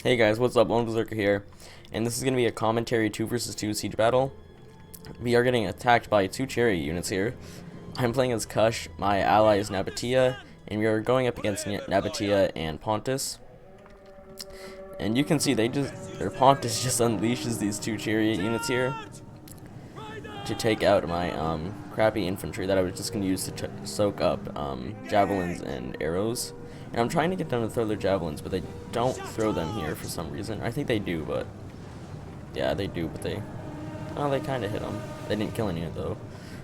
Hey guys, what's up? Lone Berserker here, and this is going to be a commentary 2 versus 2 siege battle. We are getting attacked by 2 chariot units here. I'm playing as Kush, my ally is Nabatea, and we are going up against Nabatea and Pontus. And you can see Pontus just unleashes these 2 chariot units here to take out my crappy infantry that I was just going to use to soak up javelins and arrows. And I'm trying to get them to throw their javelins, but they don't throw them here for some reason. I think they do, but yeah, they do, but they kind of hit them. They didn't kill any of them though.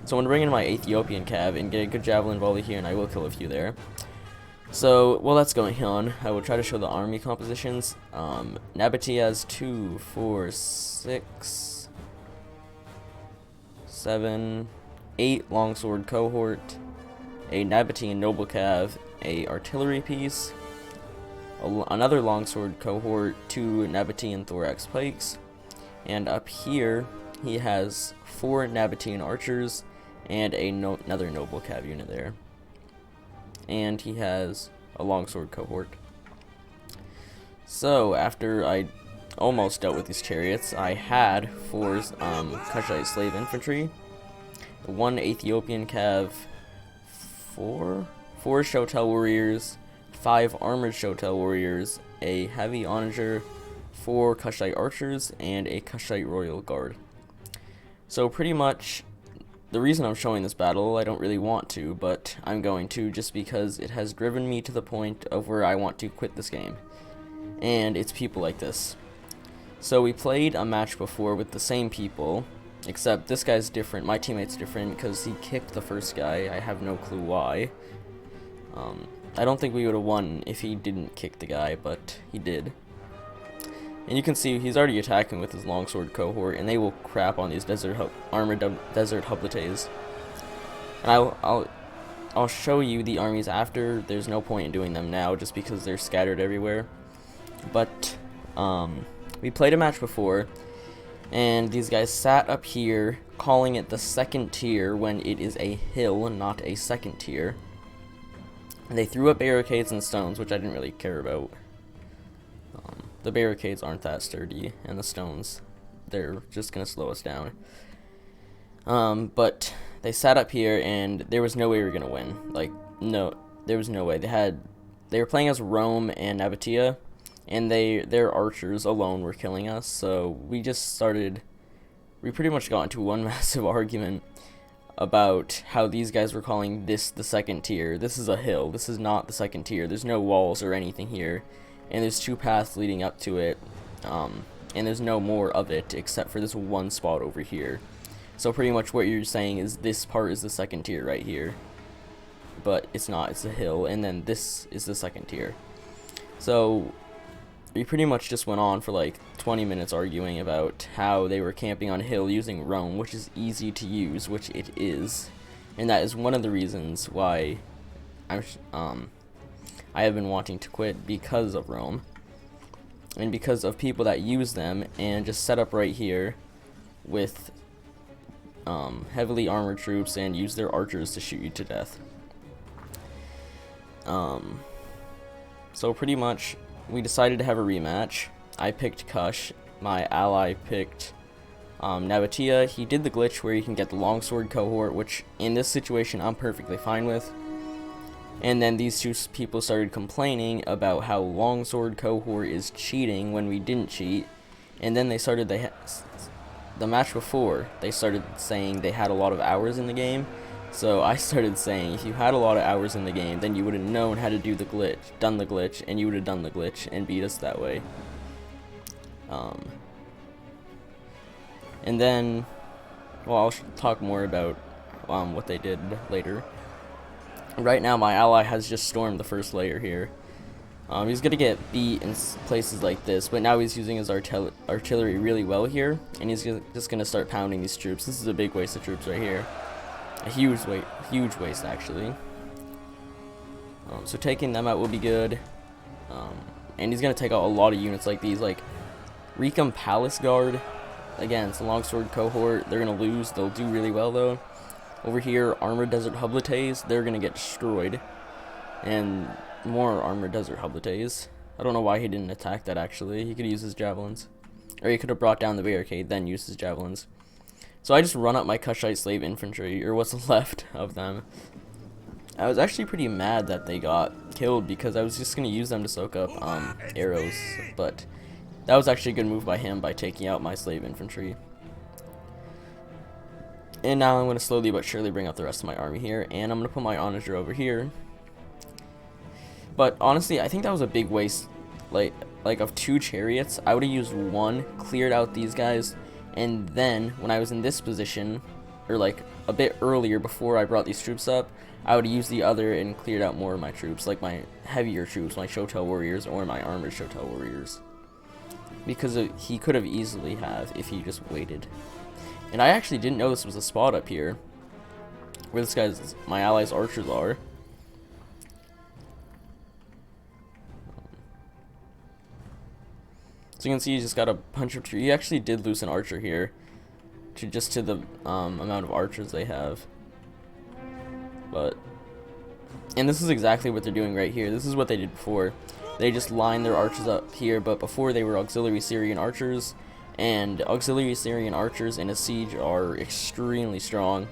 So I'm gonna bring in my Ethiopian cav and get a good javelin volley here, and I will kill a few there. So while that's going on, I will try to show the army compositions. Nabatea has 2, 4, 6, 7, 8 longsword cohort, a Nabatean noble cav, a artillery piece, another longsword cohort, 2 Nabatean thorax pikes, and up here he has 4 Nabatean archers and another noble cav unit there, and he has a longsword cohort. So after I almost dealt with these chariots, I had 4 Kushite slave infantry, 1 Ethiopian cav, 4 Shotel warriors, 5 armored Shotel warriors, a heavy onager, 4 Kushite archers, and a Kushite royal guard. So pretty much the reason I'm showing this battle, I don't really want to, but I'm going to just because it has driven me to the point of where I want to quit this game. And it's people like this. So we played a match before with the same people, except this guy's different, my teammate's different because he kicked the first guy. I have no clue why. I don't think we would have won if he didn't kick the guy, but he did. And you can see he's already attacking with his longsword cohort, and they will crap on these armored desert hoplites. And I'll show you the armies after. There's no point in doing them now, just because they're scattered everywhere. But we played a match before, and these guys sat up here, calling it the second tier when it is a hill, not a second tier. They threw up barricades and stones, which I didn't really care about. The barricades aren't that sturdy, and the stones, they're just going to slow us down. But they sat up here, and there was no way we were going to win. Like, no, there was no way. They were playing as Rome and Nabatea, and their archers alone were killing us, so we pretty much got into one massive argument about how these guys were calling this the second tier. This is a hill. This is not the second tier. There's no walls or anything here, and there's 2 paths leading up to it, and there's no more of it except for this one spot over here. So pretty much what you're saying is this part is the second tier right here, but it's not. It's a hill, and then this is the second tier. So we pretty much just went on for like 20 minutes arguing about how they were camping on a hill using Rome, which is easy to use, which it is, and that is one of the reasons why I have been wanting to quit, because of Rome, and because of people that use them and just set up right here with heavily armored troops and use their archers to shoot you to death. So pretty much we decided to have a rematch. I picked Kush, my ally picked Nabatea. He did the glitch where you can get the longsword cohort, which in this situation I'm perfectly fine with. And then these 2 people started complaining about how longsword cohort is cheating when we didn't cheat. And then they started the match before, they started saying they had a lot of hours in the game. So I started saying, if you had a lot of hours in the game, then you would have known how to do the glitch, done the glitch, and you would have done the glitch and beat us that way. And then, well, I'll talk more about what they did later. Right now, my ally has just stormed the first layer here. He's going to get beat in places like this, but now he's using his artillery really well here, and he's just going to start pounding these troops. This is a big waste of troops right here. A huge waste, actually. So taking them out will be good. And he's going to take out a lot of units like these, like Recum Palace Guard. Again, it's a longsword cohort. They're going to lose. They'll do really well, though. Over here, armored desert hoplites, they're going to get destroyed. And more armored desert hoplites. I don't know why he didn't attack that, actually. He could use his javelins. Or he could have brought down the barricade, then used his javelins. So I just run up my Kushite slave infantry, or what's left of them. I was actually pretty mad that they got killed, because I was just going to use them to soak up arrows. But that was actually a good move by him, by taking out my slave infantry. And now I'm going to slowly but surely bring up the rest of my army here, and I'm going to put my onager over here. But honestly, I think that was a big waste, like of 2 chariots. I would have used 1, cleared out these guys, and then when I was in this position, or like a bit earlier before I brought these troops up, I would use the other and cleared out more of my troops, like my heavier troops, my Shotel warriors, or my armored Shotel warriors. Because he could have easily have if he just waited. And I actually didn't know this was a spot up here, where this guy's, my allies' archers are. So you can see he's just got a bunch of troops. He actually did lose an archer here, to the amount of archers they have. And this is exactly what they're doing right here. This is what they did before. They just lined their archers up here, but before they were auxiliary Syrian archers, and auxiliary Syrian archers in a siege are extremely strong.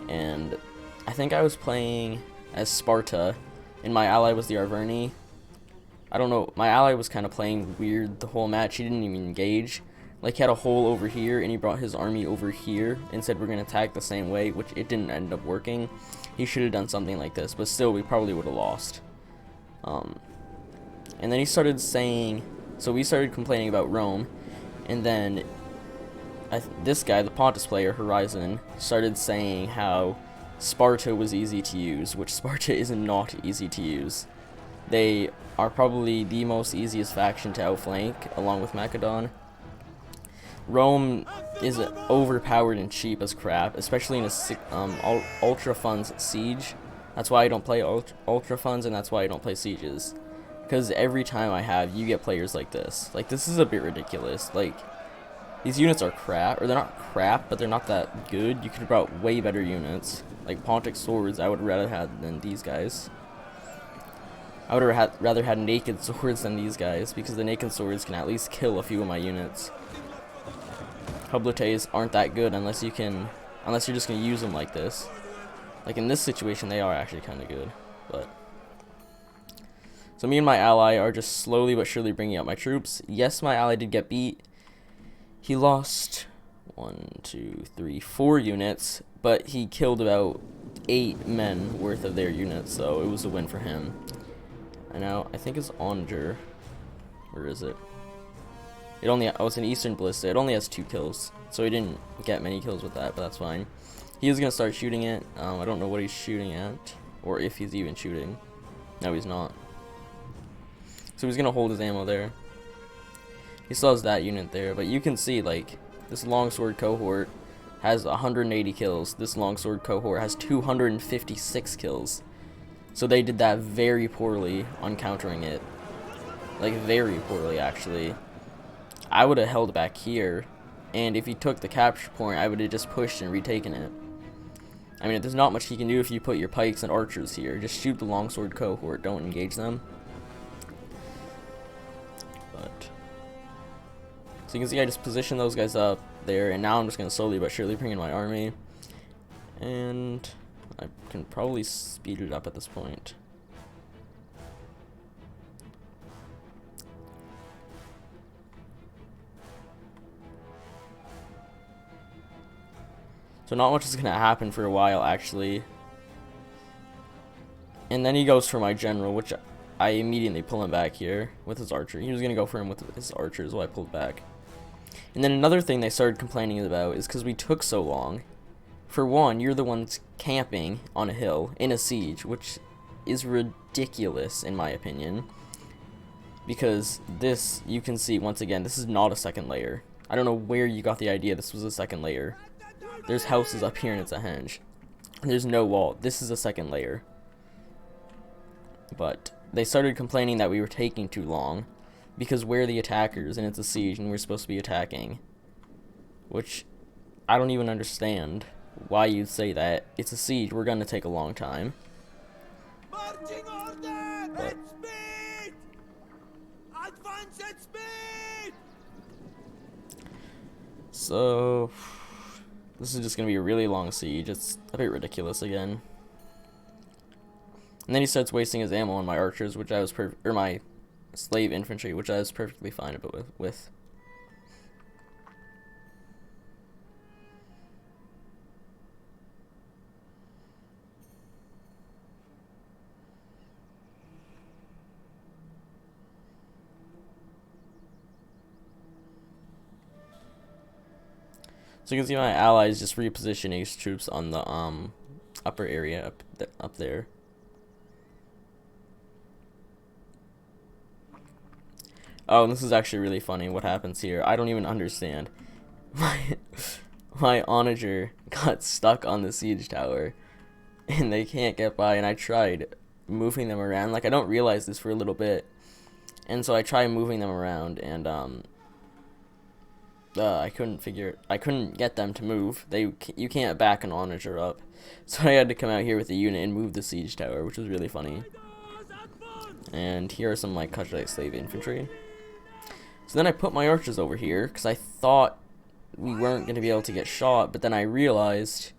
And I think I was playing as Sparta, and my ally was the Arverni. I don't know, my ally was kind of playing weird the whole match. He didn't even engage. Like, he had a hole over here, and he brought his army over here and said we're going to attack the same way, which it didn't end up working. He should have done something like this, but still, we probably would have lost. And then he started saying, so we started complaining about Rome, and then this guy, the Pontus player, Horizon, started saying how Sparta was easy to use, which Sparta is not easy to use. They are probably the most easiest faction to outflank, along with Macedon. Rome is overpowered and cheap as crap, especially in a ultra funds siege. That's why I don't play ultra funds, and that's why I don't play sieges. Because every time I have, you get players like this. Like, this is a bit ridiculous. Like, these units are crap, or they're not crap, but they're not that good. You could have brought way better units. Like Pontic swords, I would rather have than these guys. I would rather had naked swords than these guys, because the naked swords can at least kill a few of my units. Hoplites aren't that good unless you're just gonna use them like this. Like in this situation, they are actually kind of good, but. So me and my ally are just slowly but surely bringing out my troops. Yes, my ally did get beat. He lost 1, 2, 3, 4 units, but he killed about 8 men worth of their units, so it was a win for him. And now I think it's Onager. Where is it? Oh, it's an Eastern Ballista. It only has 2 kills, so he didn't get many kills with that, but that's fine. He is gonna start shooting it. I don't know what he's shooting at, or if he's even shooting. No, he's not. So he's gonna hold his ammo there. He still has that unit there, but you can see, like, this longsword cohort has 180 kills. This longsword cohort has 256 kills. So they did that very poorly on countering it. Like, very poorly, actually. I would have held back here, and if he took the capture point, I would have just pushed and retaken it. I mean, there's not much he can do if you put your pikes and archers here. Just shoot the longsword cohort, don't engage them. But so you can see I just positioned those guys up there, and now I'm just going to slowly but surely bring in my army. And I can probably speed it up at this point. So not much is going to happen for a while, actually. And then he goes for my general, which I immediately pull him back here with his archer. He was going to go for him with his archers, so I pulled back. And then another thing they started complaining about is because we took so long. For one, you're the ones camping on a hill in a siege, which is ridiculous in my opinion. Because this, you can see, once again, this is not a second layer. I don't know where you got the idea this was a second layer. There's houses up here and it's a henge. There's no wall. This is a second layer. But they started complaining that we were taking too long because we're the attackers and it's a siege and we're supposed to be attacking. Which I don't even understand why you'd say that. It's a siege. We're going to take a long time. But So this is just gonna be a really long siege. It's a bit ridiculous again. And then he starts wasting his ammo on my archers, which I was or my slave infantry, which I was perfectly fine with. So you can see my allies just repositioning his troops on the upper area up there. Oh, and this is actually really funny what happens here. I don't even understand. My onager got stuck on the siege tower and they can't get by, and I tried moving them around. Like, I don't realize this for a little bit. And so I tried moving them around, and I couldn't get them to move. You can't back an onager up. So I had to come out here with a unit and move the siege tower, which was really funny. And here are some like Kushite slave infantry. So then I put my archers over here because I thought we weren't going to be able to get shot, but then I realized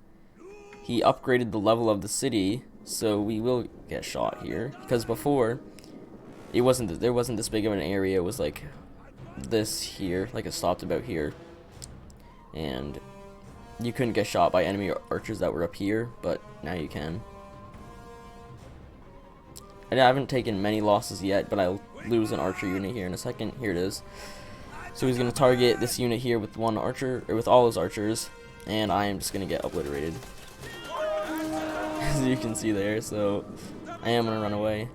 he upgraded the level of the city, so we will get shot here. Because before, there wasn't this big of an area. It was like this here, like it stopped about here, and you couldn't get shot by enemy archers that were up here, but now you can. I haven't taken many losses yet, but I'll lose an archer unit here in a second. Here it is. So he's gonna target this unit here with one archer, or with all his archers, and I am just gonna get obliterated, as you can see there. So I am gonna run away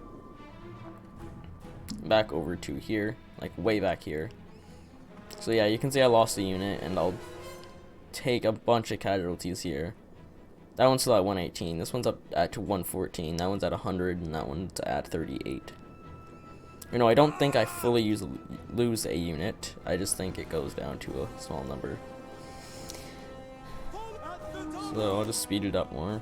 back over to here, like way back here. So yeah, you can see I lost a unit, and I'll take a bunch of casualties here. That one's still at 118. This one's up to 114. That one's at 100, and that one's at 38. You know, I don't think I fully lose a unit. I just think it goes down to a small number. So I'll just speed it up more.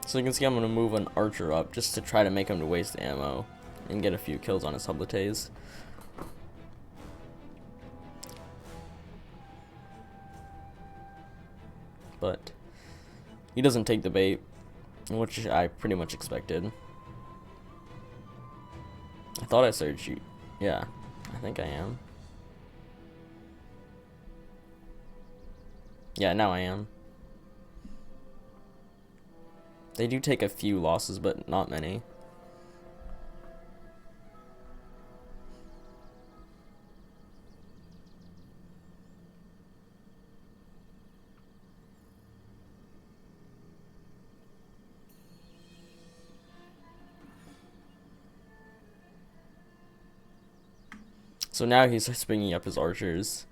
So you can see I'm going to move an archer up just to try to make him to waste ammo and get a few kills on his sublites. But he doesn't take the bait, which I pretty much expected. I thought I started shoot. Yeah, I think I am. Yeah, now I am. They do take a few losses, but not many. So now he starts bringing up his archers,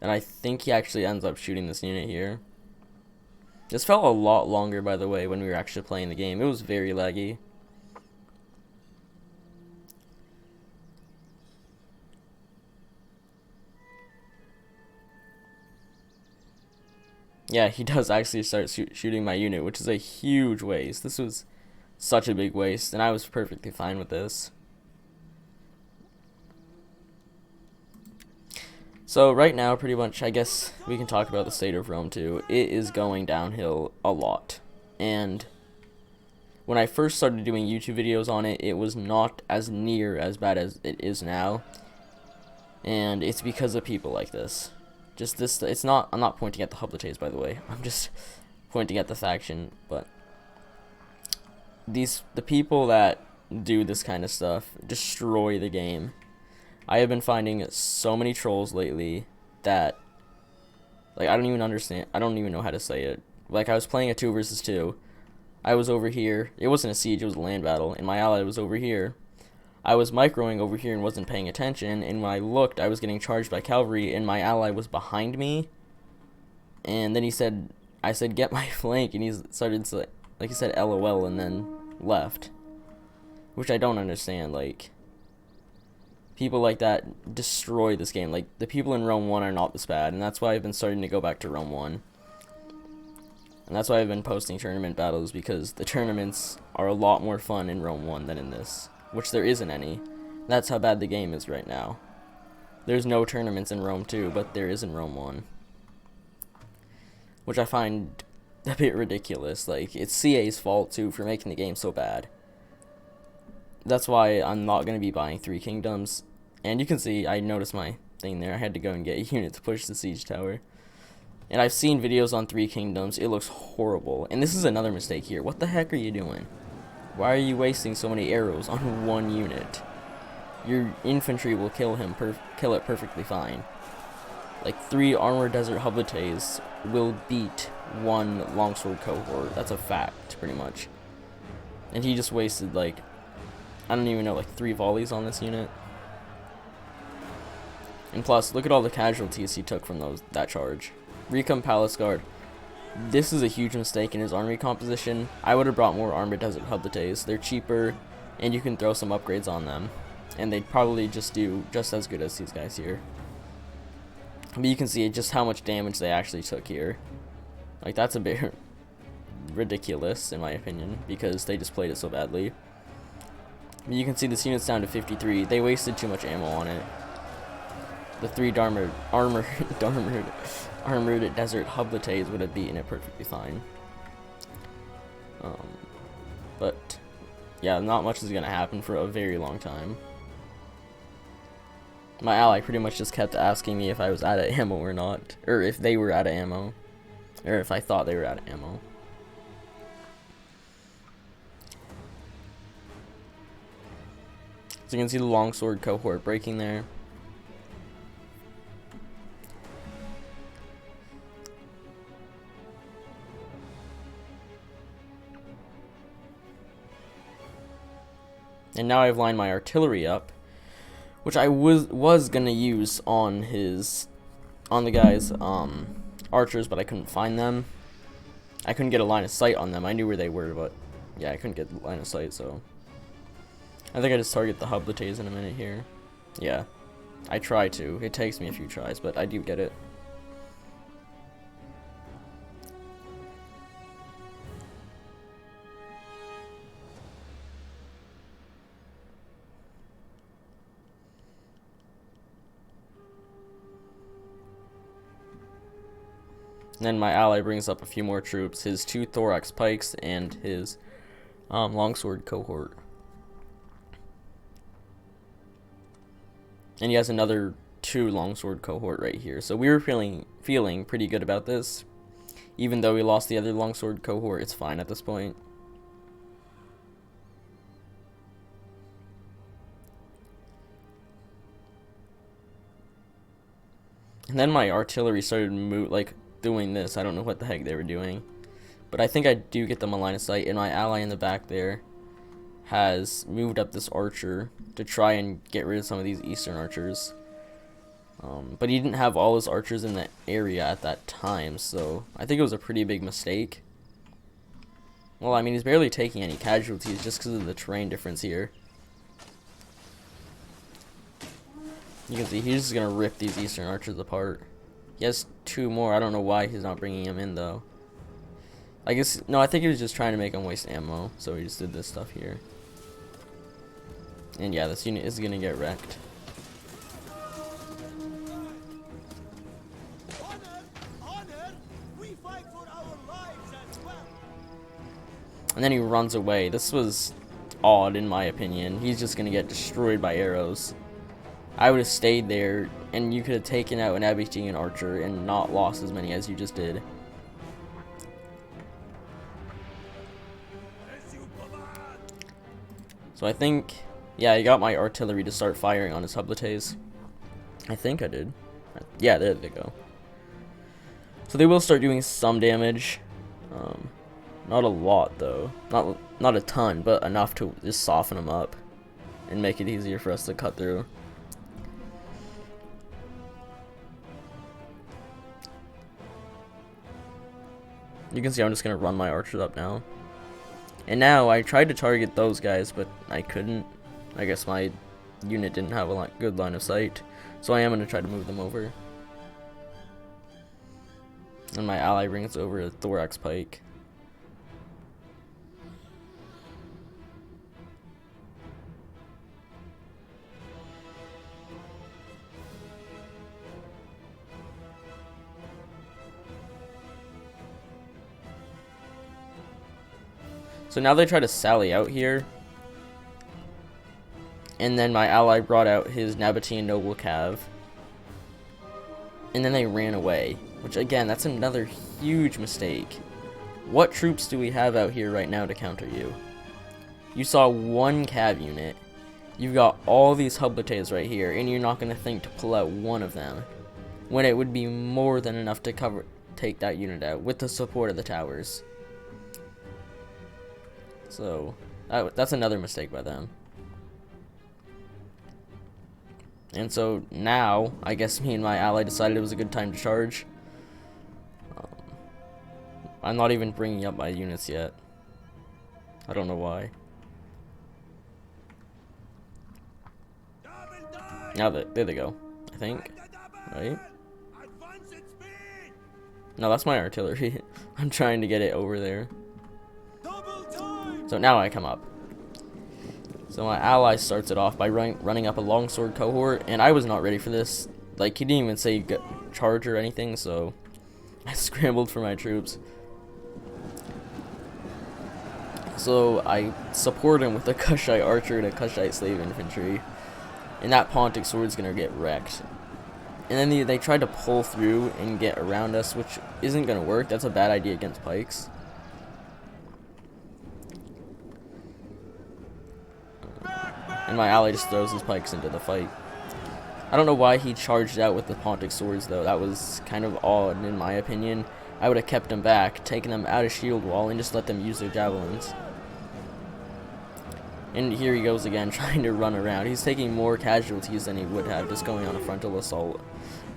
and I think he actually ends up shooting this unit here. This felt a lot longer, by the way, when we were actually playing the game. It was very laggy. Yeah, he does actually start shooting my unit, which is a huge waste. This was such a big waste, and I was perfectly fine with this. So right now, pretty much, I guess we can talk about the state of Rome too. It is going downhill a lot. And when I first started doing YouTube videos on it, it was not as near as bad as it is now. And it's because of people like this. Just this, I'm not pointing at the Hoplites, by the way. I'm just pointing at the faction. But the people that do this kind of stuff destroy the game. I have been finding so many trolls lately that, like, I don't even understand. I don't even know how to say it. Like, I was playing a 2 versus 2. I was over here. It wasn't a siege, it was a land battle, and my ally was over here. I was microing over here and wasn't paying attention, and when I looked, I was getting charged by cavalry, and my ally was behind me. And then I said, get my flank, and he started, like, he said LOL and then left. which I don't understand. Like, people like that destroy this game. Like, the people in Rome 1 are not this bad, and that's why I've been starting to go back to Rome 1. And that's why I've been posting tournament battles, because the tournaments are a lot more fun in Rome 1 than in this, which there isn't any. That's how bad the game is right now. There's no tournaments in Rome 2, but there is in Rome 1. Which I find a bit ridiculous. Like, it's CA's fault, too, for making the game so bad. That's why I'm not going to be buying Three Kingdoms. And you can see, I noticed my thing there. I had to go and get a unit to push the siege tower. And I've seen videos on Three Kingdoms. It looks horrible. And this is another mistake here. What the heck are you doing? Why are you wasting so many arrows on one unit? Your infantry will kill it perfectly fine. Like, 3 armored desert hoplites will beat 1 longsword cohort. That's a fact, pretty much. And he just wasted, like, I don't even know, like 3 volleys on this unit. And plus, look at all the casualties he took from that charge. Recon Palace Guard. This is a huge mistake in his army composition. I would have brought more armored desert hoplites. They're cheaper, and you can throw some upgrades on them. And they'd probably just do just as good as these guys here. But you can see just how much damage they actually took here. Like, that's a bit ridiculous, in my opinion, because they just played it so badly. But you can see this unit's down to 53. They wasted too much ammo on it. The 3 armored desert hoplites would have beaten it perfectly fine. But yeah, not much is gonna happen for a very long time. My ally pretty much just kept asking me if I was out of ammo or not, or if they were out of ammo, or if I thought they were out of ammo. So you can see the longsword cohort breaking there. And now I've lined my artillery up, which I was gonna use on the guy's archers, but I couldn't find them. I couldn't get a line of sight on them. I knew where they were, but yeah, I couldn't get a line of sight, so I think I just target the hoplites in a minute here. Yeah, I try to. It takes me a few tries, but I do get it. And then my ally brings up a few more troops, his 2 thorax pikes and his longsword cohort. And he has another 2 longsword cohort right here. So we were feeling pretty good about this. Even though we lost the other longsword cohort, it's fine at this point. And then my artillery started doing this. I don't know what the heck they were doing, but I think I do get them a line of sight, and my ally in the back there has moved up this archer to try and get rid of some of these eastern archers, but he didn't have all his archers in the area at that time, so I think it was a pretty big mistake. Well, I mean, he's barely taking any casualties just because of the terrain difference here. You can see he's just gonna rip these eastern archers apart. He has 2 more. I don't know why he's not bringing him in, though. I guess, no, I think he was just trying to make him waste ammo, so he just did this stuff here. And yeah, this unit is going to get wrecked. And then he runs away. This was odd, in my opinion. He's just going to get destroyed by arrows. I would have stayed there, and you could have taken out an Abitian archer and not lost as many as you just did. So I think, yeah, I got my artillery to start firing on his hoplites. I think I did. Yeah, there they go. So they will start doing some damage. Not a lot, though. Not a ton, but enough to just soften them up and make it easier for us to cut through. You can see I'm just going to run my archers up now. And now I tried to target those guys, but I couldn't. I guess my unit didn't have a good line of sight. So I am going to try to move them over. And my ally brings over a Thorax Pike. So now they try to sally out here. And then my ally brought out his Nabatean Noble Cav. And then they ran away. Which, again, that's another huge mistake. What troops do we have out here right now to counter you? You saw one Cav unit. You've got all these Hublites right here. And you're not going to think to pull out one of them. When it would be more than enough to take that unit out with the support of the towers. So, that's another mistake by them. And so now, I guess me and my ally decided it was a good time to charge. I'm not even bringing up my units yet. I don't know why. Now there they go, I think. Right? No, that's my artillery. I'm trying to get it over there. So now I come up. So my ally starts it off by running up a longsword cohort, and I was not ready for this. Like, he didn't even say charge or anything, so I scrambled for my troops. So I support him with a Kushite archer and a Kushite slave infantry, and that Pontic sword's gonna get wrecked. And then they tried to pull through and get around us, which isn't gonna work. That's a bad idea against pikes. And my ally just throws his pikes into the fight. I don't know why he charged out with the Pontic swords, though. That was kind of odd, in my opinion. I would have kept them back, taken them out of shield wall, and just let them use their javelins. And here he goes again, trying to run around. He's taking more casualties than he would have just going on a frontal assault.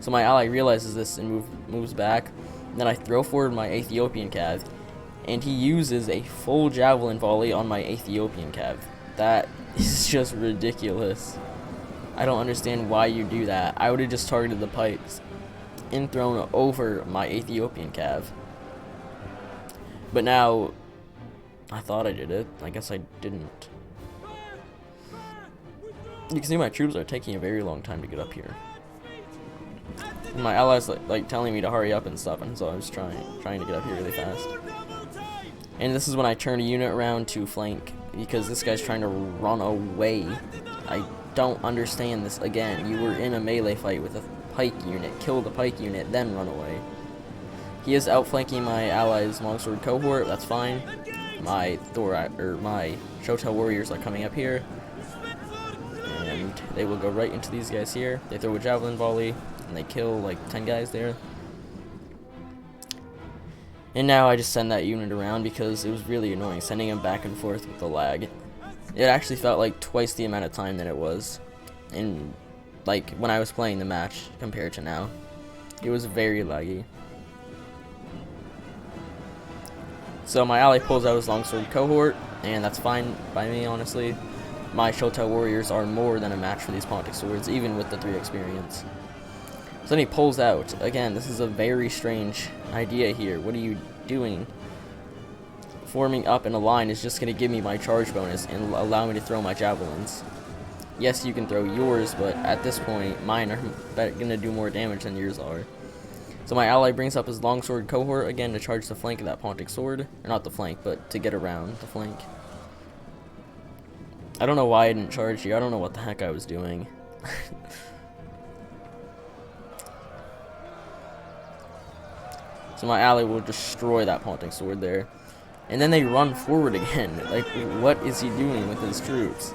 So my ally realizes this and moves back. Then I throw forward my Ethiopian Cav, and he uses a full javelin volley on my Ethiopian Cav. That is just ridiculous. I don't understand why you do that. I would have just targeted the pikes and thrown over my Ethiopian Cav. But now, I thought I did it. I guess I didn't. You can see my troops are taking a very long time to get up here. And my allies like telling me to hurry up and stuff, and so I was trying to get up here really fast. And this is when I turn a unit around to flank, because this guy's trying to run away. I don't understand this. Again, you were in a melee fight with a pike unit, kill the pike unit, then run away. He is outflanking my allies' longsword cohort. That's fine. My Shotel warriors are coming up here, and they will go right into these guys here. They throw a javelin volley, and they kill like 10 guys there. And now I just send that unit around because it was really annoying sending him back and forth with the lag. It actually felt like twice the amount of time that it was in, like, when I was playing the match compared to now. It was very laggy. So my ally pulls out his longsword cohort, and that's fine by me, honestly. My Shotel warriors are more than a match for these Pontic swords, even with the 3 experience. So then he pulls out. Again, this is a very strange idea here. What are you doing? Forming up in a line is just going to give me my charge bonus and allow me to throw my javelins. Yes, you can throw yours, but at this point, mine are going to do more damage than yours are. So my ally brings up his longsword cohort again to charge the flank of that Pontic sword. Or not the flank, but to get around the flank. I don't know why I didn't charge here. I don't know what the heck I was doing. So my ally will destroy that Pontic sword there. And then they run forward again. Like, what is he doing with his troops?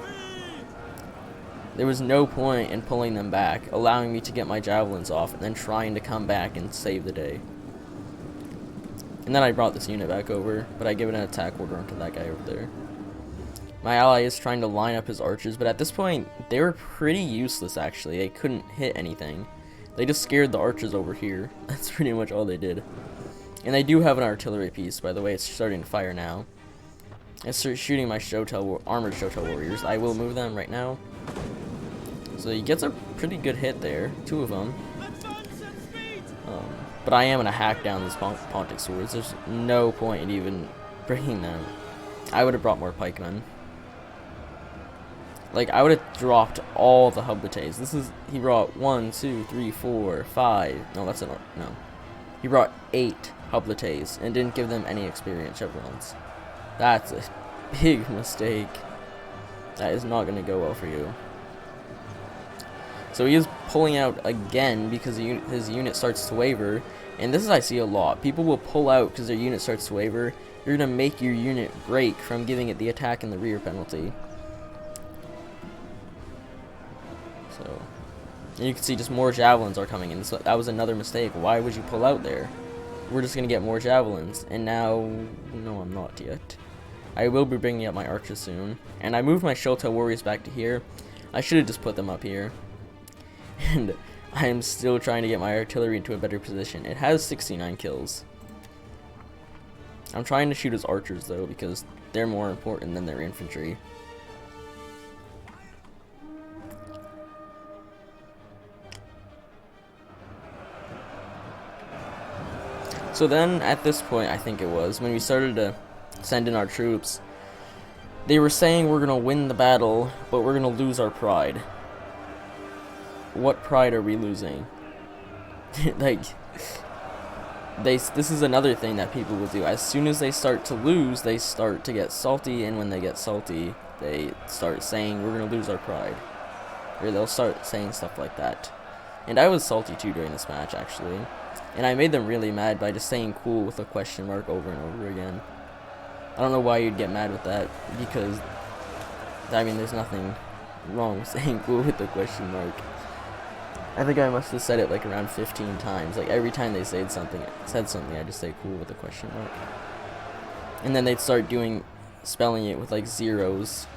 There was no point in pulling them back, allowing me to get my javelins off, and then trying to come back and save the day. And then I brought this unit back over, but I give it an attack order onto that guy over there. My ally is trying to line up his archers, but at this point, they were pretty useless, actually. They couldn't hit anything. They just scared the archers over here. That's pretty much all they did. And they do have an artillery piece, by the way. It's starting to fire now. I start shooting my armored Shotel warriors. I will move them right now. So he gets a pretty good hit there, 2 of them. But I am gonna hack down these Pontic swords. There's no point in even bringing them. I would have brought more pikemen. Like, I would have dropped all the Hublites. He brought 1, 2, 3, 4, 5. No, that's no. He brought 8 Hublites and didn't give them any experience chevrons. That's a big mistake. That is not going to go well for you. So he is pulling out again because his unit starts to waver. And this is I see a lot. People will pull out because their unit starts to waver. You're going to make your unit break from giving it the attack in the rear penalty. So, and you can see just more javelins are coming in. So that was another mistake. Why would you pull out there? We're just going to get more javelins. And now, no, I'm not yet. I will be bringing up my archers soon. And I moved my Shotel warriors back to here. I should have just put them up here. And I am still trying to get my artillery into a better position. It has 69 kills. I'm trying to shoot his archers though, because they're more important than their infantry. So then, at this point, I think it was, when we started to send in our troops, they were saying we're going to win the battle, but we're going to lose our pride. What pride are we losing? Like, this is another thing that people will do. As soon as they start to lose, they start to get salty, and when they get salty, they start saying we're going to lose our pride. Or they'll start saying stuff like that. And I was salty too during this match, actually. And I made them really mad by just saying cool with a question mark over and over again. I don't know why you'd get mad with that, because, I mean, there's nothing wrong with saying cool with a question mark. I think I must have said it like around 15 times. Like every time they said something, I just say cool with a question mark. And then they'd start spelling it with like zeros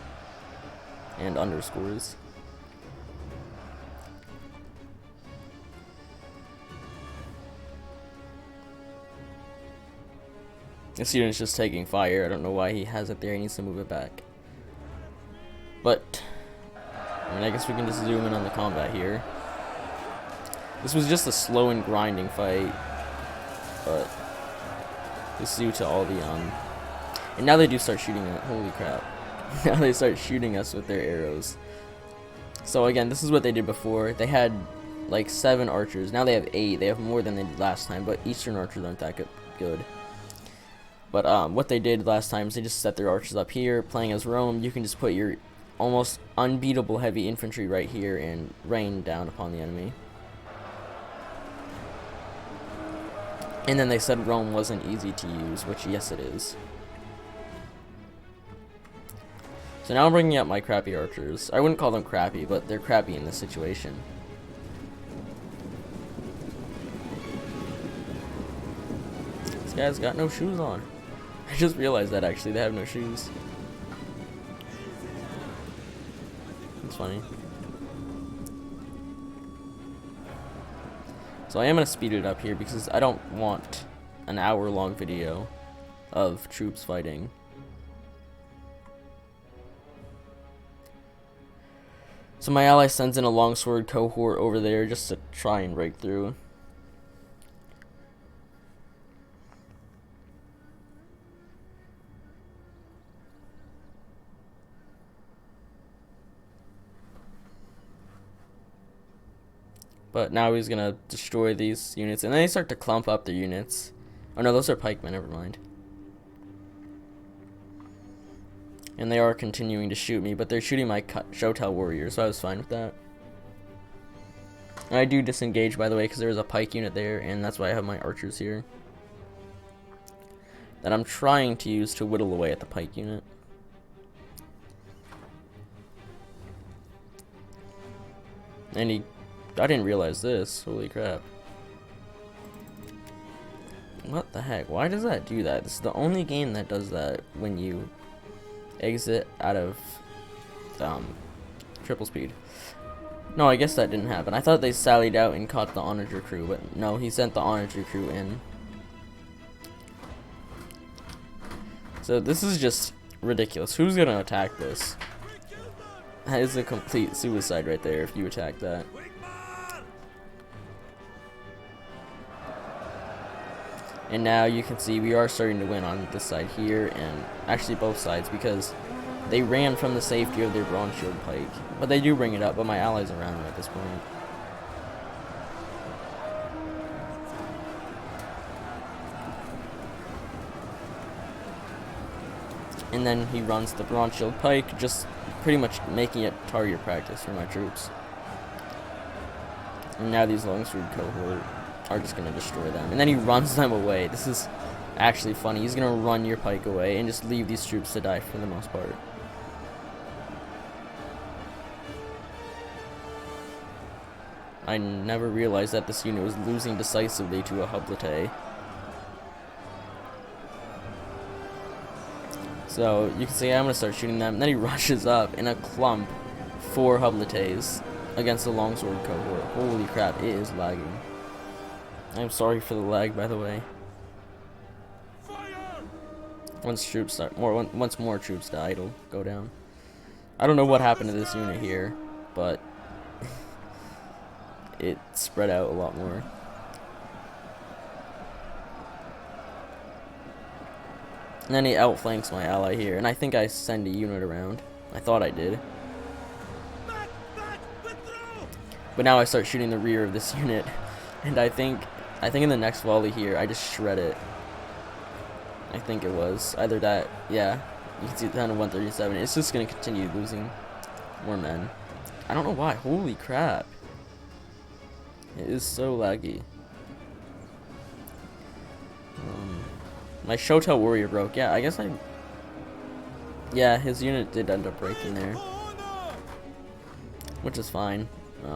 and underscores. The student's just taking fire. I don't know why he has it there. He needs to move it back. But, I mean, I guess we can just zoom in on the combat here. This was just a slow and grinding fight. But, this is due to all the, and now they do start shooting at, holy crap. Now they start shooting us with their arrows. So again, this is what they did before. They had, like, 7 archers. Now they have 8. They have more than they did last time, but Eastern archers aren't that good. But what they did last time is they just set their archers up here. Playing as Rome, you can just put your almost unbeatable heavy infantry right here and rain down upon the enemy. And then they said Rome wasn't easy to use, which yes it is. So now I'm bringing up my crappy archers. I wouldn't call them crappy, but they're crappy in this situation. This guy's got no shoes on. I just realized that actually, they have no shoes. That's funny. So I am going to speed it up here because I don't want an hour-long video of troops fighting. So my ally sends in a longsword cohort over there just to try and break through. But now he's gonna destroy these units, and then they start to clump up their units. Oh no, those are pikemen, never mind. And they are continuing to shoot me, but they're shooting my Shotel warriors, so I was fine with that. And I do disengage, by the way, because there was a pike unit there, and that's why I have my archers here. That I'm trying to use to whittle away at the pike unit. And I didn't realize this. Holy crap. What the heck? Why does that do that? This is the only game that does that when you exit out of triple speed. No, I guess that didn't happen. I thought they sallied out and caught the Onager crew, but no, he sent the Onager crew in. So this is just ridiculous. Who's gonna attack this? That is a complete suicide right there if you attack that. And now you can see we are starting to win on this side here, and actually both sides, because they ran from the safety of their bronze shield pike. But they do bring it up, but my allies are around them at this point. And then he runs the bronze shield pike, just pretty much making it target practice for my troops. And now these longsword cohort are just going to destroy them. And then he runs them away. This is actually funny. He's going to run your pike away and just leave these troops to die for the most part. I never realized that this unit was losing decisively to a Hoplite. So you can see I'm going to start shooting them. And then he rushes up in a clump 4 Hoplites against the longsword cohort. Holy crap, it is lagging. I'm sorry for the lag, by the way. Once more troops die, it'll go down. I don't know what happened to this unit here, but it spread out a lot more. And then he outflanks my ally here, and I think I send a unit around. I thought I did. But now I start shooting the rear of this unit, and I think in the next volley here, I just shred it. I think it was either that, yeah. You can see it down to 137. It's just gonna continue losing more men. I don't know why. Holy crap! It is so laggy. My Shotel warrior broke. Yeah, I guess yeah, his unit did end up breaking there, which is fine.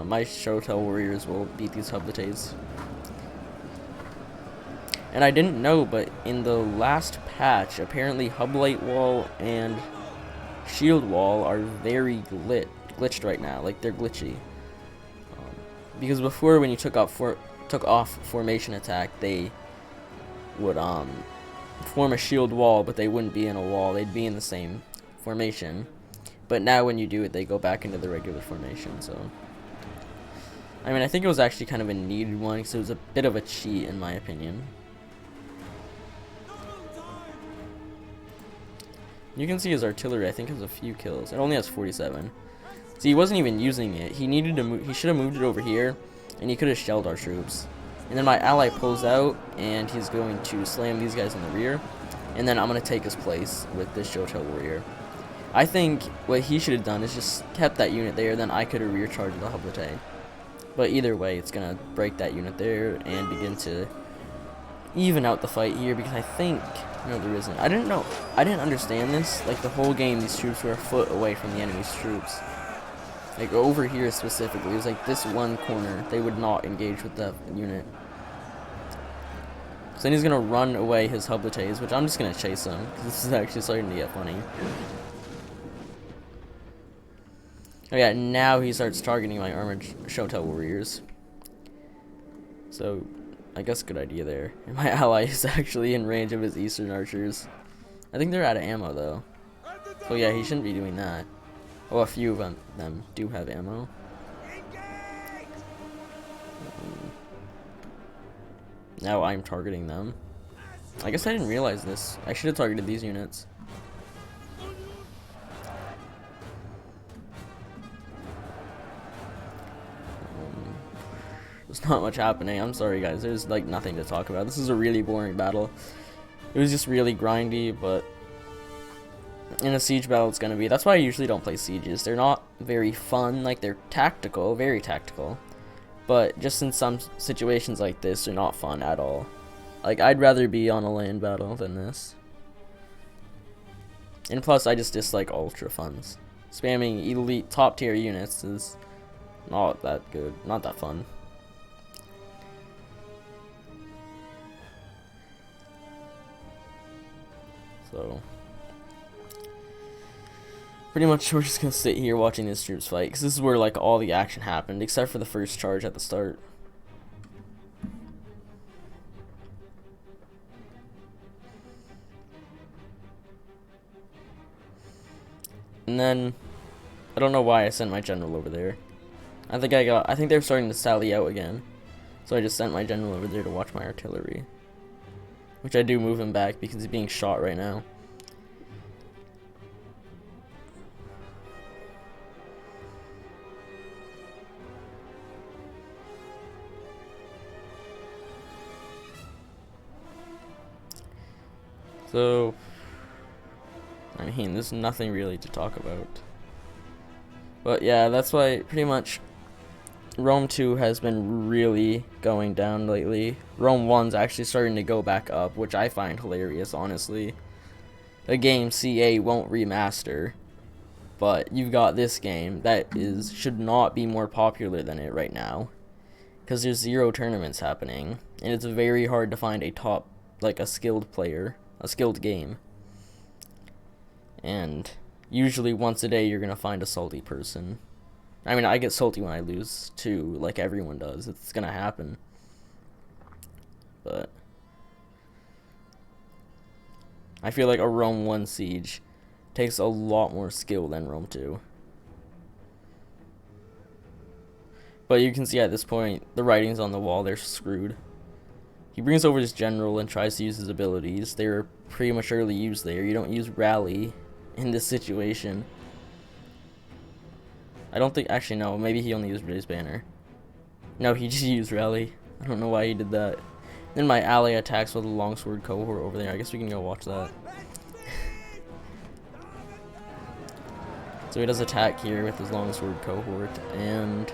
My Shotel warriors will beat these Hoplites. And I didn't know, but in the last patch, apparently Hoplite wall and shield wall are very glitched right now. Like, they're glitchy. Because before, when you took off formation attack, they would form a shield wall, but they wouldn't be in a wall. They'd be in the same formation. But now when you do it, they go back into the regular formation. So, I mean, I think it was actually kind of a needed one, because it was a bit of a cheat, in my opinion. You can see his artillery, I think, has a few kills. It only has 47. See, he wasn't even using it. He needed to move. He should have moved it over here, and he could have shelled our troops. And then my ally pulls out, and he's going to slam these guys in the rear. And then I'm going to take his place with this Shotel warrior. I think what he should have done is just kept that unit there, then I could have rear charged the Hoplite. But either way, it's going to break that unit there and begin to even out the fight here, because I think... No, there isn't. I didn't understand this. Like, the whole game, these troops were a foot away from the enemy's troops. Like, over here specifically, it was like this one corner. They would not engage with that unit. So then he's going to run away his Hoplites, which I'm just going to chase him, because this is actually starting to get funny. Oh yeah, now he starts targeting my armored Shotel warriors. So, I guess good idea there. And my ally is actually in range of his eastern archers. I think they're out of ammo, though. So yeah, he shouldn't be doing that. Oh, a few of them do have ammo. Now I'm targeting them. I guess I didn't realize this. I should have targeted these units. There's not much happening. I'm sorry, guys. There's like nothing to talk about. This is a really boring battle. It was just really grindy, but in a siege battle it's gonna be. That's why I usually don't play sieges. They're not very fun. Like, they're tactical, very tactical. But just in some situations like this, they're not fun at all. Like, I'd rather be on a land battle than this. And plus, I just dislike ultra funds. Spamming elite top tier units is not that good. Not that fun. So, pretty much we're just gonna sit here watching these troops fight, because this is where like all the action happened, except for the first charge at the start. And then I don't know why I sent my general over there. I think they're starting to sally out again. So I just sent my general over there to watch my artillery. Which I do move him back because he's being shot right now. So, I mean, there's nothing really to talk about. But yeah, that's why pretty much Rome 2 has been really going down lately. Rome 1's actually starting to go back up, which I find hilarious, honestly. A game CA won't remaster, but you've got this game that should not be more popular than it right now, because there's 0 tournaments happening, and it's very hard to find a skilled player, a skilled game. And usually once a day you're gonna find a salty person. I mean, I get salty when I lose too, like everyone does. It's gonna happen. But I feel like a Rome 1 siege takes a lot more skill than Rome 2. But you can see at this point, the writing's on the wall, they're screwed. He brings over his general and tries to use his abilities. They were prematurely used there. You don't use rally in this situation. I don't think, actually no, maybe he only used Raise Banner. No, he just used rally. I don't know why he did that. Then my ally attacks with a longsword cohort over there. I guess we can go watch that. So he does attack here with his longsword cohort, and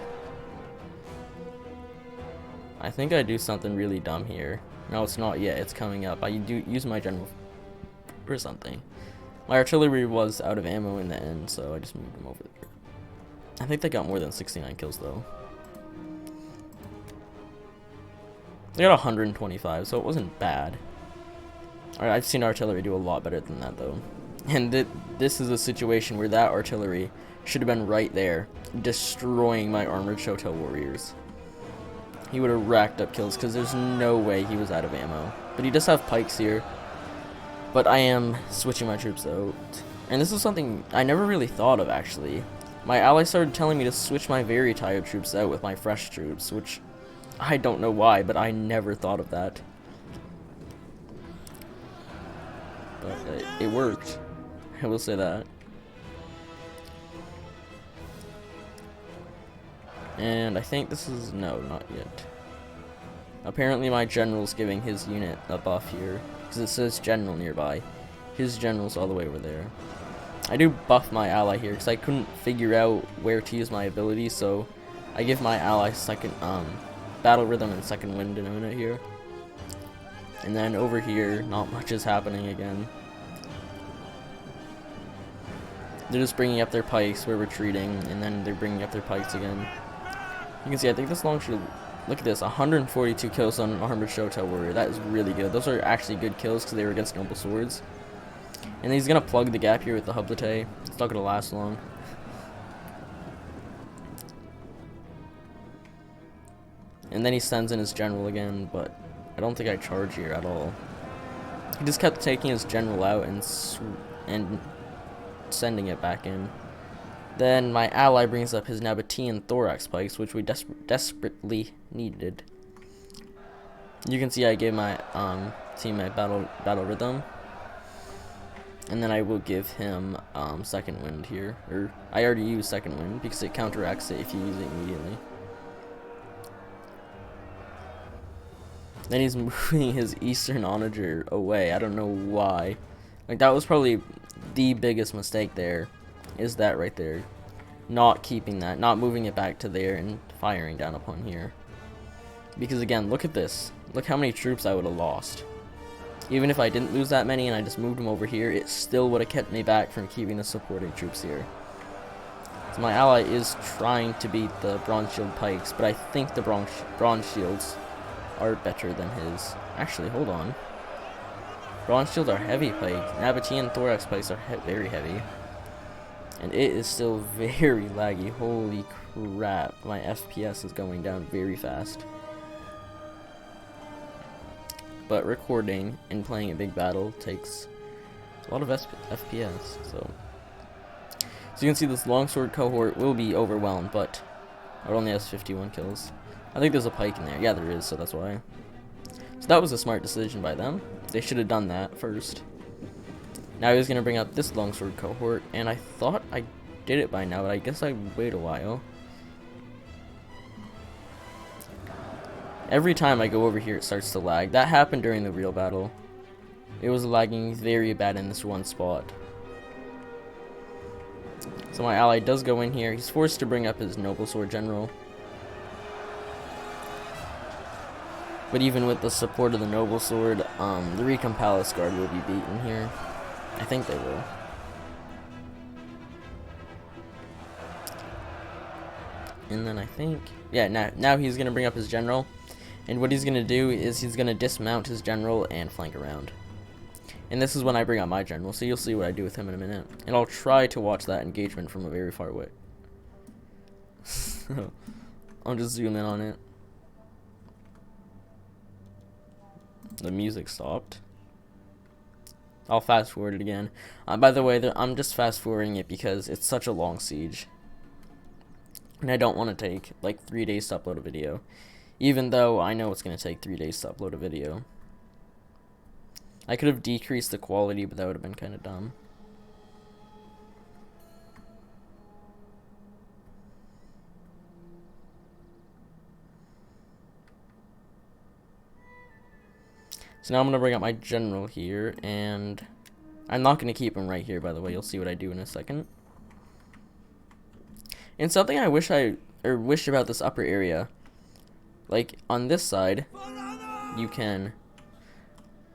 I think I do something really dumb here. No, it's not yet. It's coming up. I do use my general for something. My artillery was out of ammo in the end, so I just moved them over there. I think they got more than 69 kills, though. They got 125, so it wasn't bad. Alright, I've seen artillery do a lot better than that, though. And this is a situation where that artillery should have been right there, destroying my armored Shotel warriors. He would have racked up kills, because there's no way he was out of ammo. But he does have pikes here. But I am switching my troops out. And this is something I never really thought of, actually. My ally started telling me to switch my very tired troops out with my fresh troops, which I don't know why, but I never thought of that. But it worked. I will say that. And I think this is, no, not yet. Apparently my general's giving his unit a buff here, because it says general nearby. His general's all the way over there. I do buff my ally here, because I couldn't figure out where to use my ability, so I give my ally second, battle rhythm and second wind in a minute here. And then over here, not much is happening again. They're just bringing up their pikes, we're retreating, and then they're bringing up their pikes again. You can see, I think this longsword, look at this, 142 kills on an armored Shotel warrior. That is really good. Those are actually good kills because they were against noble swords. And he's going to plug the gap here with the Hublate. It's not going to last long. And then he sends in his general again, but I don't think I charge here at all. He just kept taking his general out and sending it back in. Then my ally brings up his Nabatean thorax pikes, which we desperately needed. You can see I gave my teammate battle rhythm, and then I will give him second wind here. Or I already used second wind because it counteracts it if you use it immediately. Then he's moving his Eastern Onager away. I don't know why. Like, that was probably the biggest mistake there. Is that right there. Not keeping that. Not moving it back to there and firing down upon here. Because again, look at this. Look how many troops I would have lost. Even if I didn't lose that many and I just moved them over here, it still would have kept me back from keeping the supporting troops here. So my ally is trying to beat the Bronze Shield pikes, but I think the Bronze Shields are better than his. Actually, hold on. Bronze Shields are heavy pike. Nabatean thorax pikes are very heavy. And it is still very laggy. Holy crap. My FPS is going down very fast. But recording and playing a big battle takes a lot of FPS. So So you can see this longsword cohort will be overwhelmed, but it only has 51 kills. I think there's a pike in there. Yeah, there is, so that's why. So that was a smart decision by them. They should have done that first. Now he's going to bring up this longsword cohort, and I thought I did it by now, but I guess I wait a while. Every time I go over here, it starts to lag. That happened during the real battle. It was lagging very bad in this one spot. So my ally does go in here. He's forced to bring up his noble sword general. But even with the support of the noble sword, the Recon Palace Guard will be beaten here. I think they will. And then I think, yeah, now he's going to bring up his general. And what he's going to do is he's going to dismount his general and flank around. And this is when I bring up my general, so you'll see what I do with him in a minute. And I'll try to watch that engagement from a very far away. I'll just zoom in on it. The music stopped. I'll fast forward it again. By the way, I'm just fast forwarding it because it's such a long siege. And I don't want to take like 3 days to upload a video. Even though I know it's going to take 3 days to upload a video. I could have decreased the quality, but that would have been kind of dumb. So now I'm going to bring up my general here, and I'm not going to keep him right here, by the way. You'll see what I do in a second. And something I wish about this upper area. Like, on this side, you can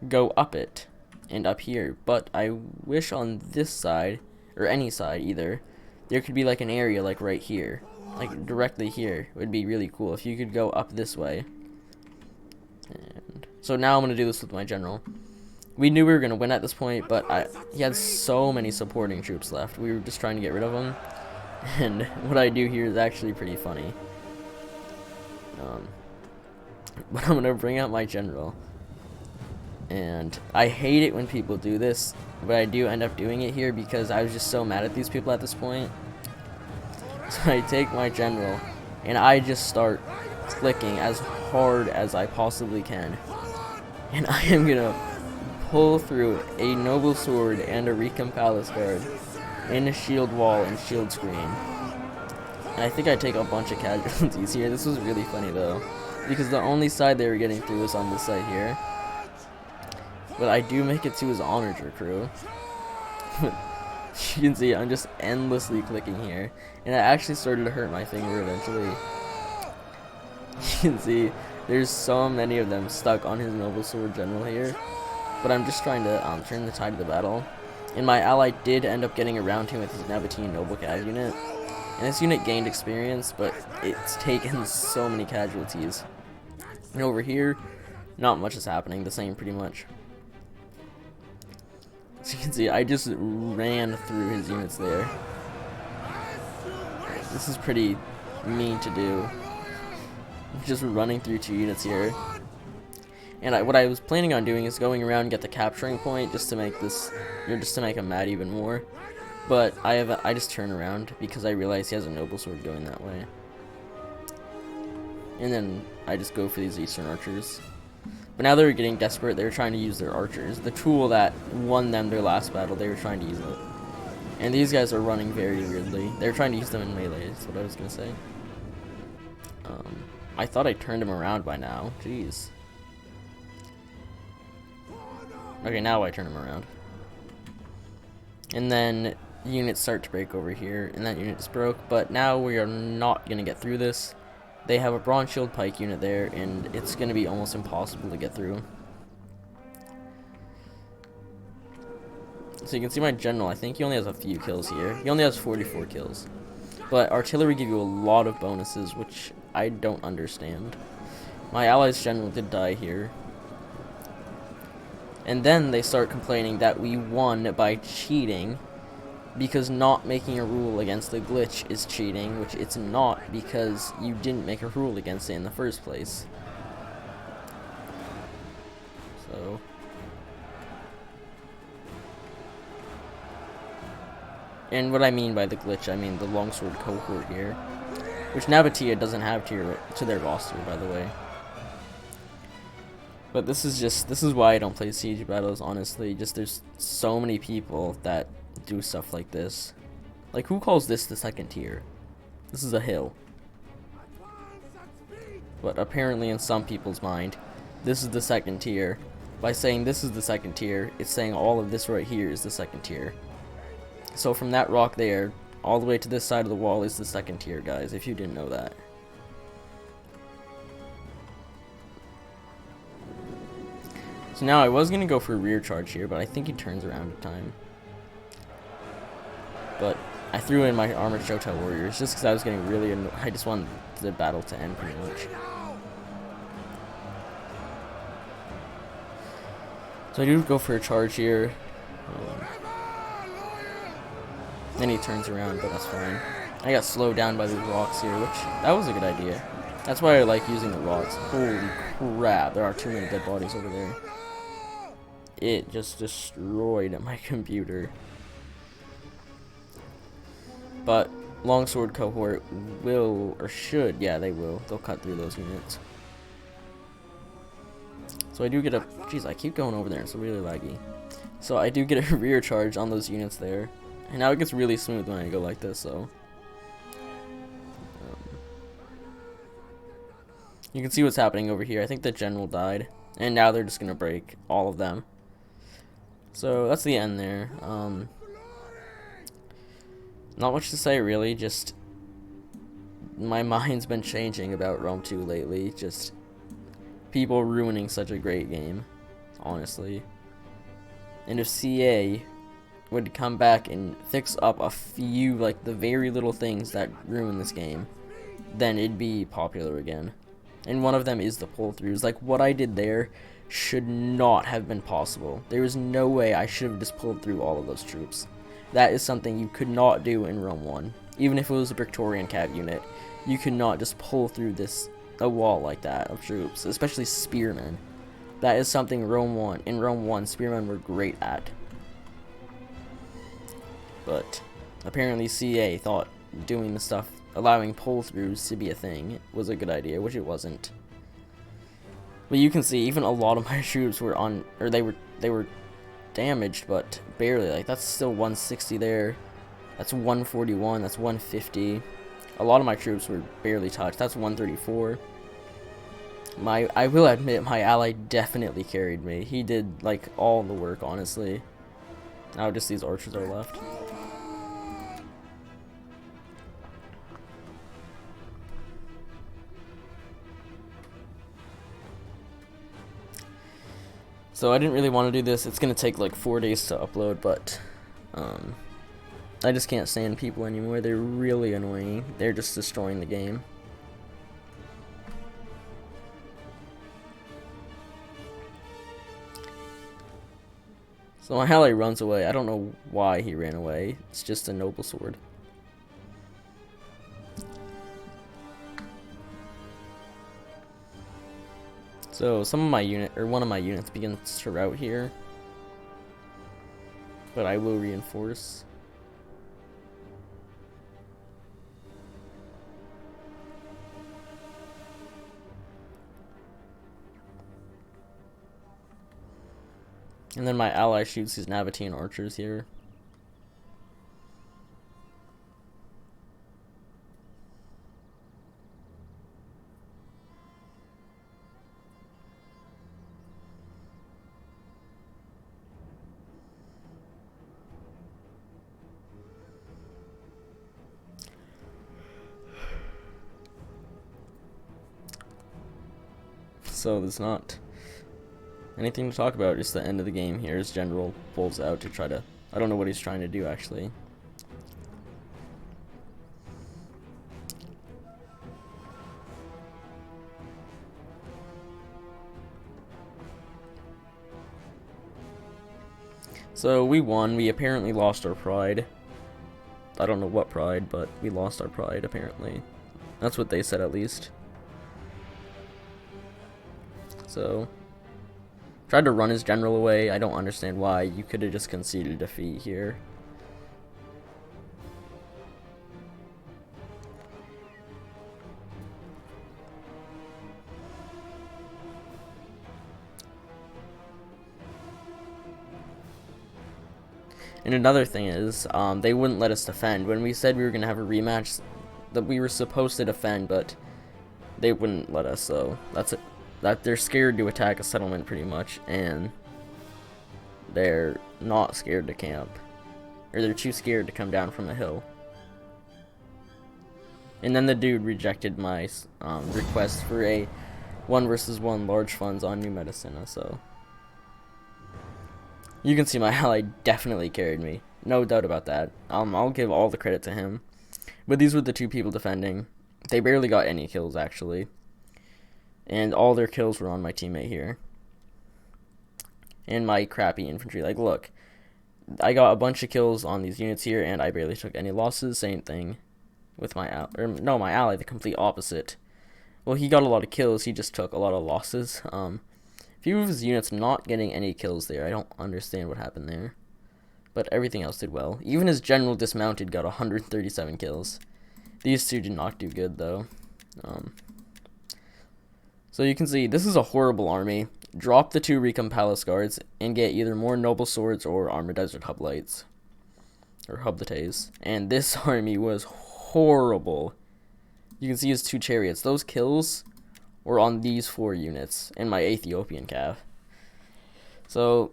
go up it and up here. But I wish on this side, or any side either, there could be like an area like right here. Like directly here. It would be really cool if you could go up this way. And so now I'm going to do this with my general. We knew we were going to win at this point, but he had so many supporting troops left. We were just trying to get rid of them. And what I do here is actually pretty funny. But I'm going to bring out my general. And I hate it when people do this, but I do end up doing it here because I was just so mad at these people at this point. So I take my general, and I just start clicking as hard as I possibly can. And I am going to pull through a noble sword and a Recon Palace Guard in a shield wall and shield screen. And I think I take a bunch of casualties here. This was really funny though, because the only side they were getting through was on this side here. But I do make it to his onager crew. You can see I'm just endlessly clicking here. And it actually started to hurt my finger eventually. You can see there's so many of them stuck on his noble sword general here. But I'm just trying to turn the tide of the battle. And my ally did end up getting around him with his Nabatean noble cav unit. And this unit gained experience, but it's taken so many casualties. And over here, not much is happening, the same pretty much. As you can see, I just ran through his units there. This is pretty mean to do. Just running through 2 units here. And what I was planning on doing is going around and get the capturing point just to make this, just to make him mad even more. But I just turn around because I realize he has a noble sword going that way. And then I just go for these Eastern archers. But now they were getting desperate. They were trying to use their archers. The tool that won them their last battle, they were trying to use it. And these guys are running very weirdly. They were trying to use them in melee, is what I was going to say. I thought I turned him around by now. Jeez. Okay, now I turn him around. And then units start to break over here, and that unit just broke. But now we are not going to get through this. They have a bronze shield pike unit there, and it's going to be almost impossible to get through. So you can see my general, I think he only has a few kills here. He only has 44 kills. But artillery give you a lot of bonuses, which I don't understand. My allies' general did die here. And then they start complaining that we won by cheating, because not making a rule against the glitch is cheating, which it's not, because you didn't make a rule against it in the first place. So And what I mean by the glitch, I mean the longsword cohort here, which Navatia doesn't have to their roster, by the way. But this is why I don't play siege battles, honestly. Just there's so many people that do stuff like this. Like, who calls this the second tier? This is a hill. But apparently in some people's mind, this is the second tier. By saying this is the second tier, it's saying all of this right here is the second tier. So from that rock there, all the way to this side of the wall is the second tier, guys, if you didn't know that. So now I was going to go for a rear charge here, but I think he turns around in time. But I threw in my Armored Shotai Warriors just because I was getting really annoyed. I just wanted the battle to end pretty much. So I do go for a charge here. Then he turns around, but that's fine. I got slowed down by these rocks here, which, that was a good idea. That's why I like using the rocks. Holy crap, there are too many dead bodies over there. It just destroyed my computer. But longsword cohort will, or should, yeah, they will. They'll cut through those units. So I do get a, jeez, I keep going over there, it's really laggy. So I do get a rear charge on those units there. And now it gets really smooth when I go like this, so. You can see what's happening over here. I think the general died. And now they're just going to break all of them. So that's the end there. Not much to say, really. Just my mind's been changing about Rome 2 lately. Just people ruining such a great game, honestly. And if CA would come back and fix up a few, like, the very little things that ruin this game, then it'd be popular again. And one of them is the pull-throughs. Like, what I did there should not have been possible. There is no way I should have just pulled through all of those troops. That is something you could not do in Rome 1. Even if it was a Victorian cav unit, you could not just pull through a wall like that of troops, especially spearmen. That is something in Rome 1, spearmen were great at. But apparently CA thought doing the stuff, allowing pull-throughs to be a thing, was a good idea, which it wasn't. But you can see even a lot of my troops were on, or they were damaged, but barely. Like, that's still 160 there. That's 141. That's 150. A lot of my troops were barely touched. That's 134. I will admit, my ally definitely carried me. He did, like, all the work, honestly. Now just these archers are left. So I didn't really want to do this. It's going to take like 4 days to upload, but I just can't stand people anymore. They're really annoying. They're just destroying the game. So my ally runs away. I don't know why he ran away. It's just a noble sword. So some of my one of my units begins to rout here, but I will reinforce. And then my ally shoots his Navatian archers here. So there's not anything to talk about, just the end of the game here as General pulls out to try to, I don't know what he's trying to do actually. So we won. We apparently lost our pride. I don't know what pride, but we lost our pride apparently. That's what they said at least. So tried to run his general away. I don't understand why. You could have just conceded defeat here. And another thing is, they wouldn't let us defend. When we said we were going to have a rematch, that we were supposed to defend, but they wouldn't let us, so that's it. That they're scared to attack a settlement pretty much, and they're not scared to camp. Or they're too scared to come down from a hill. And then the dude rejected my request for a 1 versus 1 large funds on New Medicina, so you can see my ally definitely carried me. No doubt about that. I'll give all the credit to him. But these were the 2 people defending. They barely got any kills, actually. And all their kills were on my teammate here. And my crappy infantry. Like, look. I got a bunch of kills on these units here, and I barely took any losses. Same thing with my ally, the complete opposite. Well, he got a lot of kills, he just took a lot of losses. A few of his units not getting any kills there. I don't understand what happened there. But everything else did well. Even his general dismounted got 137 kills. These 2 did not do good, though. So you can see, this is a horrible army. Drop the 2 Recon Palace Guards and get either more Noble Swords or Armored Desert Hoplites. Or Hoplites. And this army was horrible. You can see his 2 chariots. Those kills were on these 4 units and my Ethiopian cav. So,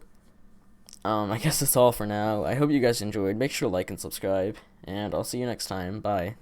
I guess that's all for now. I hope you guys enjoyed. Make sure to like and subscribe, and I'll see you next time. Bye.